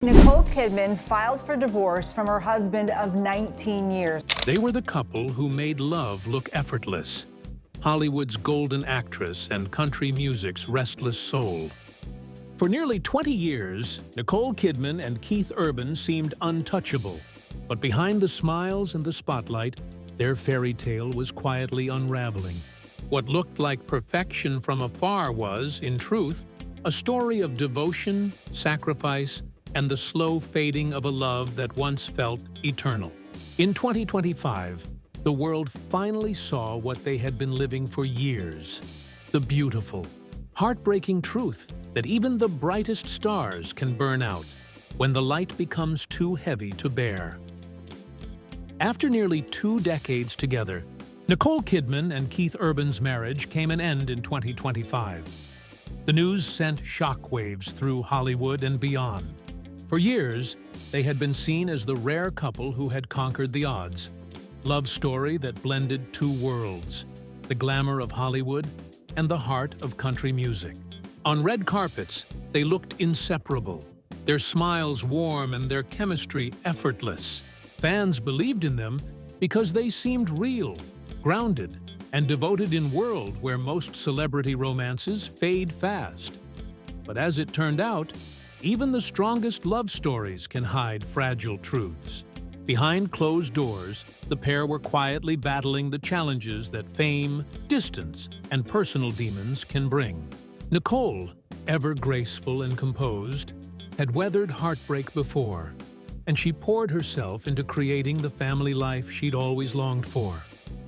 Nicole Kidman filed for divorce from her husband of 19 years. They were the couple who made love look effortless. Hollywood's golden actress and country music's restless soul. For nearly 20 years, Nicole Kidman and Keith Urban seemed untouchable. But behind the smiles and the spotlight, their fairy tale was quietly unraveling. What looked like perfection from afar was, in truth, a story of devotion, sacrifice, and the slow fading of a love that once felt eternal. In 2025, the world finally saw what they had been living for years. The beautiful, heartbreaking truth that even the brightest stars can burn out when the light becomes too heavy to bear. After nearly 2 decades together, Nicole Kidman and Keith Urban's marriage came an end in 2025. The news sent shockwaves through Hollywood and beyond. For years, they had been seen as the rare couple who had conquered the odds. Love story that blended 2 worlds, the glamour of Hollywood and the heart of country music. On red carpets, they looked inseparable, their smiles warm and their chemistry effortless. Fans believed in them because they seemed real, grounded, and devoted in a world where most celebrity romances fade fast. But as it turned out, even the strongest love stories can hide fragile truths. Behind closed doors, the pair were quietly battling the challenges that fame, distance, and personal demons can bring. Nicole, ever graceful and composed, had weathered heartbreak before, and she poured herself into creating the family life she'd always longed for.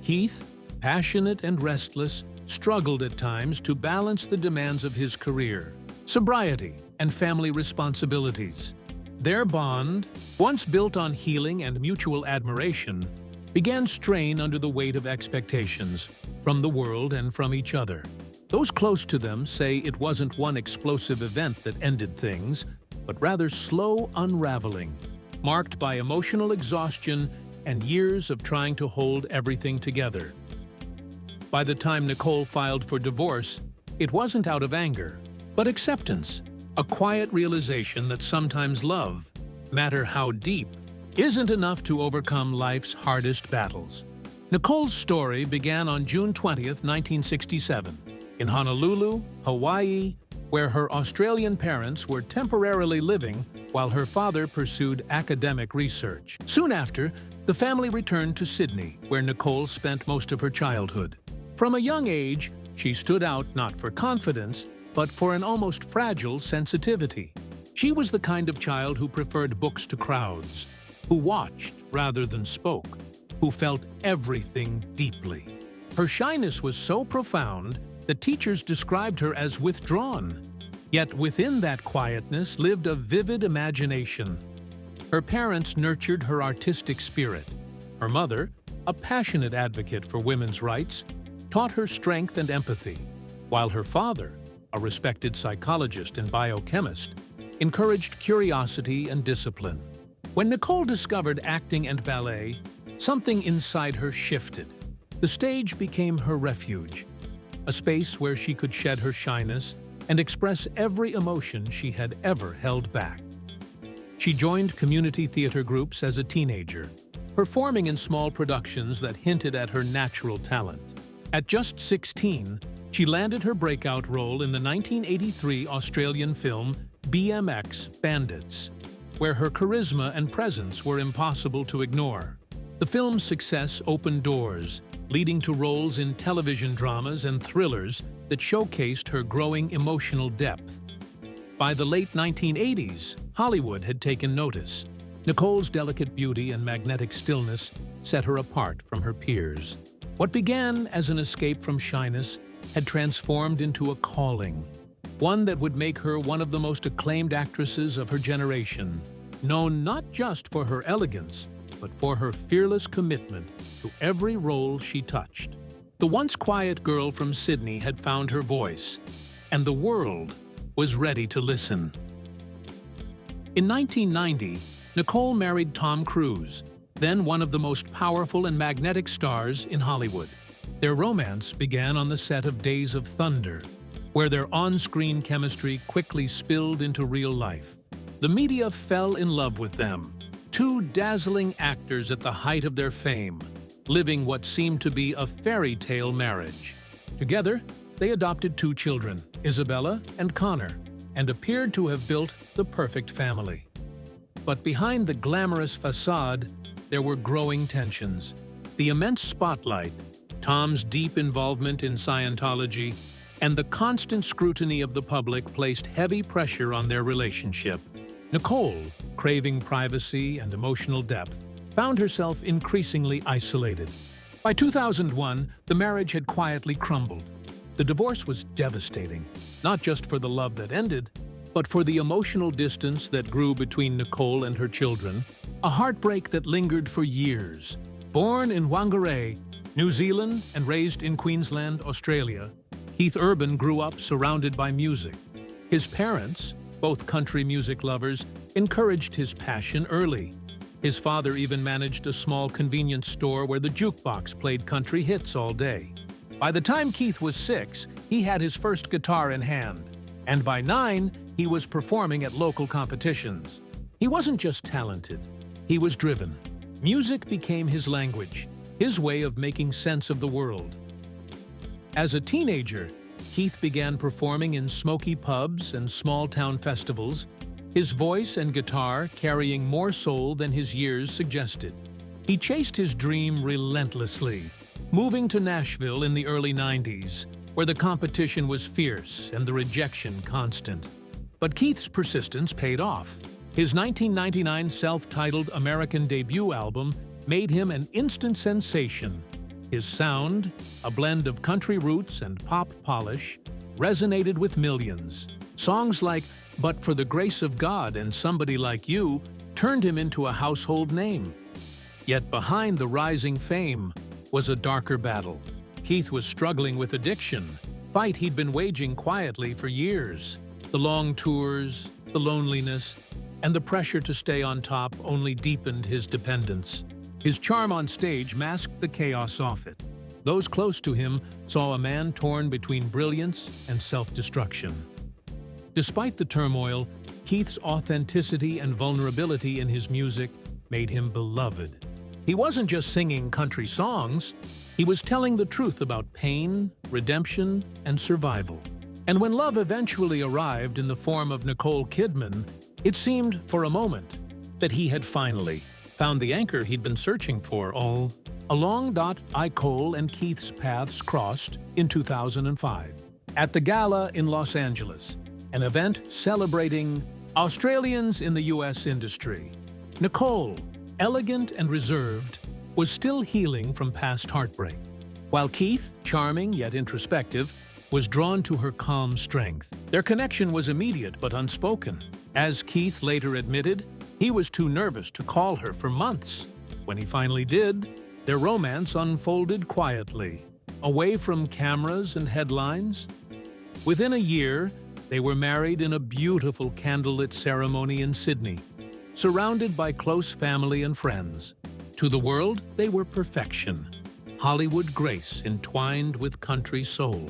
Keith, passionate and restless, struggled at times to balance the demands of his career, sobriety, and family responsibilities. Their bond, once built on healing and mutual admiration, began strain under the weight of expectations from the world and from each other. Those close to them say it wasn't one explosive event that ended things, but rather slow unraveling, marked by emotional exhaustion and years of trying to hold everything together. By the time Nicole filed for divorce, it wasn't out of anger, but acceptance. A quiet realization that sometimes love, no matter how deep, isn't enough to overcome life's hardest battles. Nicole's story began on June 20th, 1967, in Honolulu, Hawaii, where her Australian parents were temporarily living while her father pursued academic research. Soon after, the family returned to Sydney, where Nicole spent most of her childhood. From a young age, she stood out not for confidence, but for an almost fragile sensitivity. She was the kind of child who preferred books to crowds, who watched rather than spoke, who felt everything deeply. Her shyness was so profound that teachers described her as withdrawn. Yet within that quietness lived a vivid imagination. Her parents nurtured her artistic spirit. Her mother, a passionate advocate for women's rights, taught her strength and empathy, while her father, a respected psychologist and biochemist, encouraged curiosity and discipline. When Nicole discovered acting and ballet, something inside her shifted. The stage became her refuge, a space where she could shed her shyness and express every emotion she had ever held back. She joined community theater groups as a teenager, performing in small productions that hinted at her natural talent. At just 16, she landed her breakout role in the 1983 Australian film BMX Bandits, where her charisma and presence were impossible to ignore. The film's success opened doors, leading to roles in television dramas and thrillers that showcased her growing emotional depth. By the late 1980s, Hollywood had taken notice. Nicole's delicate beauty and magnetic stillness set her apart from her peers. What began as an escape from shyness had transformed into a calling, one that would make her one of the most acclaimed actresses of her generation, known not just for her elegance, but for her fearless commitment to every role she touched. The once quiet girl from Sydney had found her voice, and the world was ready to listen. In 1990, Nicole married Tom Cruise, then one of the most powerful and magnetic stars in Hollywood. Their romance began on the set of Days of Thunder, where their on-screen chemistry quickly spilled into real life. The media fell in love with them, two dazzling actors at the height of their fame, living what seemed to be a fairy tale marriage. Together, they adopted two children, Isabella and Connor, and appeared to have built the perfect family. But behind the glamorous facade, there were growing tensions. The immense spotlight, Tom's deep involvement in Scientology, and the constant scrutiny of the public placed heavy pressure on their relationship. Nicole, craving privacy and emotional depth, found herself increasingly isolated. By 2001, the marriage had quietly crumbled. The divorce was devastating, not just for the love that ended, but for the emotional distance that grew between Nicole and her children, a heartbreak that lingered for years. Born in Whangarei, New Zealand, and raised in Queensland, Australia, Keith Urban grew up surrounded by music. His parents, both country music lovers, encouraged his passion early. His father even managed a small convenience store where the jukebox played country hits all day. By the time Keith was 6, he had his first guitar in hand, and by 9, he was performing at local competitions. He wasn't just talented, he was driven. Music became his language, his way of making sense of the world. As a teenager, Keith began performing in smoky pubs and small-town festivals, his voice and guitar carrying more soul than his years suggested. He chased his dream relentlessly, moving to Nashville in the early 90s, where the competition was fierce and the rejection constant. But Keith's persistence paid off. His 1999 self-titled American debut album made him an instant sensation. His sound, a blend of country roots and pop polish, resonated with millions. Songs like "But for the Grace of God" and "Somebody Like You" turned him into a household name. Yet behind the rising fame was a darker battle. Keith was struggling with addiction, a fight he'd been waging quietly for years. The long tours, the loneliness, and the pressure to stay on top only deepened his dependence. His charm on stage masked the chaos off it. Those close to him saw a man torn between brilliance and self-destruction. Despite the turmoil, Keith's authenticity and vulnerability in his music made him beloved. He wasn't just singing country songs, he was telling the truth about pain, redemption, and survival. And when love eventually arrived in the form of Nicole Kidman, it seemed, for a moment, that he had finally found the anchor he'd been searching for all along. Nicole and Keith's paths crossed in 2005 at the Gala in Los Angeles, an event celebrating Australians in the U.S. industry. Nicole, elegant and reserved, was still healing from past heartbreak, while Keith, charming yet introspective, was drawn to her calm strength. Their connection was immediate but unspoken. As Keith later admitted, he was too nervous to call her for months. When he finally did, their romance unfolded quietly, away from cameras and headlines. Within a year, they were married in a beautiful candlelit ceremony in Sydney, surrounded by close family and friends. To the world, they were perfection, Hollywood grace entwined with country soul.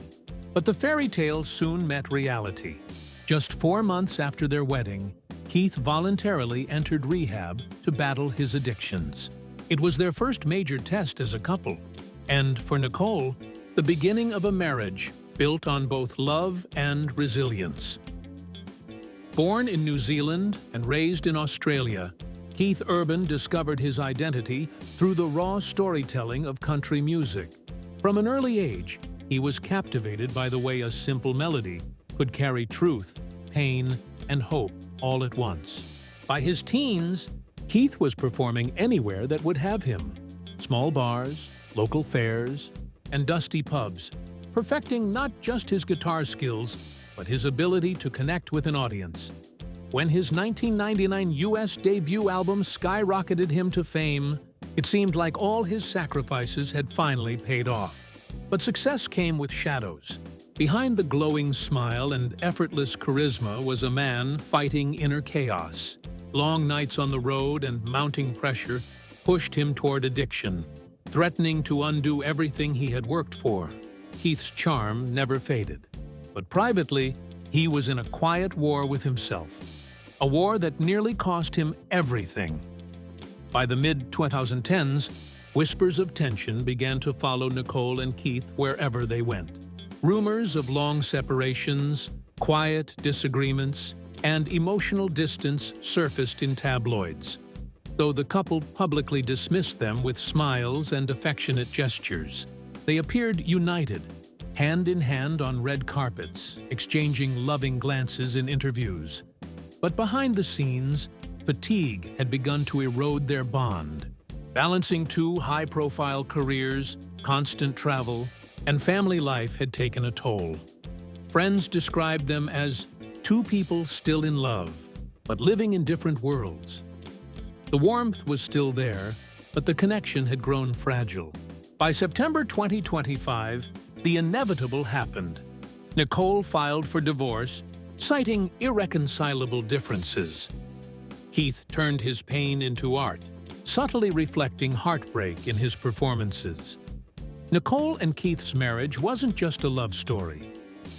But the fairy tale soon met reality. Just 4 months after their wedding, Keith voluntarily entered rehab to battle his addictions. It was their first major test as a couple, and for Nicole, the beginning of a marriage built on both love and resilience. Born in New Zealand and raised in Australia, Keith Urban discovered his identity through the raw storytelling of country music. From an early age, he was captivated by the way a simple melody could carry truth, pain, and hope all at once. By his teens, Keith was performing anywhere that would have him. Small bars, local fairs, and dusty pubs, perfecting not just his guitar skills, but his ability to connect with an audience. When his 1999 U.S. debut album skyrocketed him to fame, it seemed like all his sacrifices had finally paid off. But success came with shadows. Behind the glowing smile and effortless charisma was a man fighting inner chaos. Long nights on the road and mounting pressure pushed him toward addiction, threatening to undo everything he had worked for. Keith's charm never faded, but privately, he was in a quiet war with himself. a war that nearly cost him everything. By the mid-2010s, whispers of tension began to follow Nicole and Keith wherever they went. Rumors of long separations, quiet disagreements, and emotional distance surfaced in tabloids, though the couple publicly dismissed them with smiles and affectionate gestures. They appeared united, hand in hand on red carpets, exchanging loving glances in interviews. But behind the scenes, fatigue had begun to erode their bond. Balancing two high-profile careers, constant travel, and family life had taken a toll. Friends described them as two people still in love, but living in different worlds. The warmth was still there, but the connection had grown fragile. By September 2025, the inevitable happened. Nicole filed for divorce, citing irreconcilable differences. Keith turned his pain into art, subtly reflecting heartbreak in his performances. Nicole and Keith's marriage wasn't just a love story.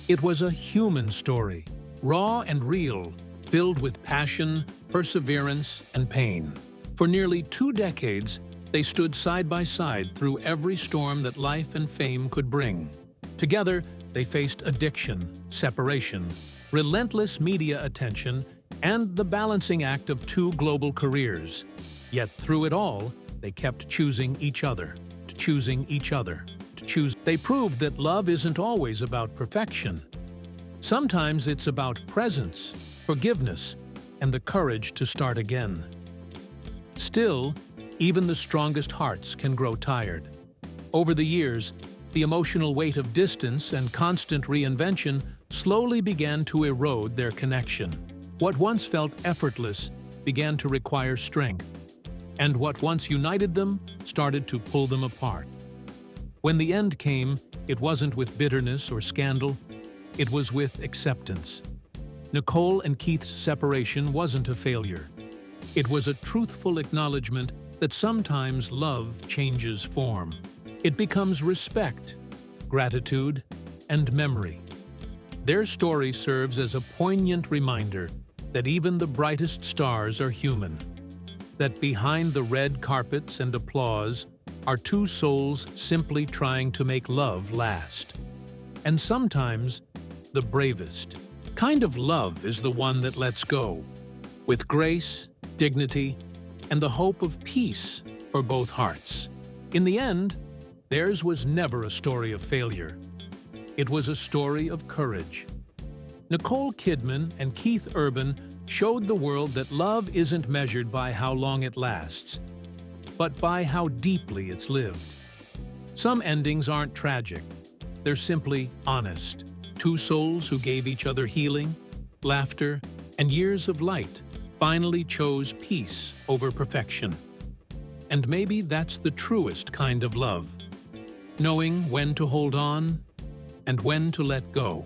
It was a human story, raw and real, filled with passion, perseverance, and pain. For nearly 2 decades, they stood side by side through every storm that life and fame could bring. Together, they faced addiction, separation, relentless media attention, and the balancing act of 2 global careers. Yet through it all, they kept choosing each other, choosing each other, to choose. They proved that love isn't always about perfection. Sometimes it's about presence, forgiveness, and the courage to start again. Still, even the strongest hearts can grow tired. Over the years, the emotional weight of distance and constant reinvention slowly began to erode their connection. What once felt effortless began to require strength, and what once united them started to pull them apart. When the end came, it wasn't with bitterness or scandal, it was with acceptance. Nicole and Keith's separation wasn't a failure. It was a truthful acknowledgement that sometimes love changes form. It becomes respect, gratitude, and memory. Their story serves as a poignant reminder that even the brightest stars are human, that behind the red carpets and applause are 2 souls simply trying to make love last. And sometimes, the bravest kind of love is the one that lets go, with grace, dignity, and the hope of peace for both hearts. In the end, theirs was never a story of failure. It was a story of courage. Nicole Kidman and Keith Urban showed the world that love isn't measured by how long it lasts, but by how deeply it's lived. Some endings aren't tragic. They're simply honest. 2 souls who gave each other healing, laughter, and years of light finally chose peace over perfection. And maybe that's the truest kind of love, knowing when to hold on and when to let go.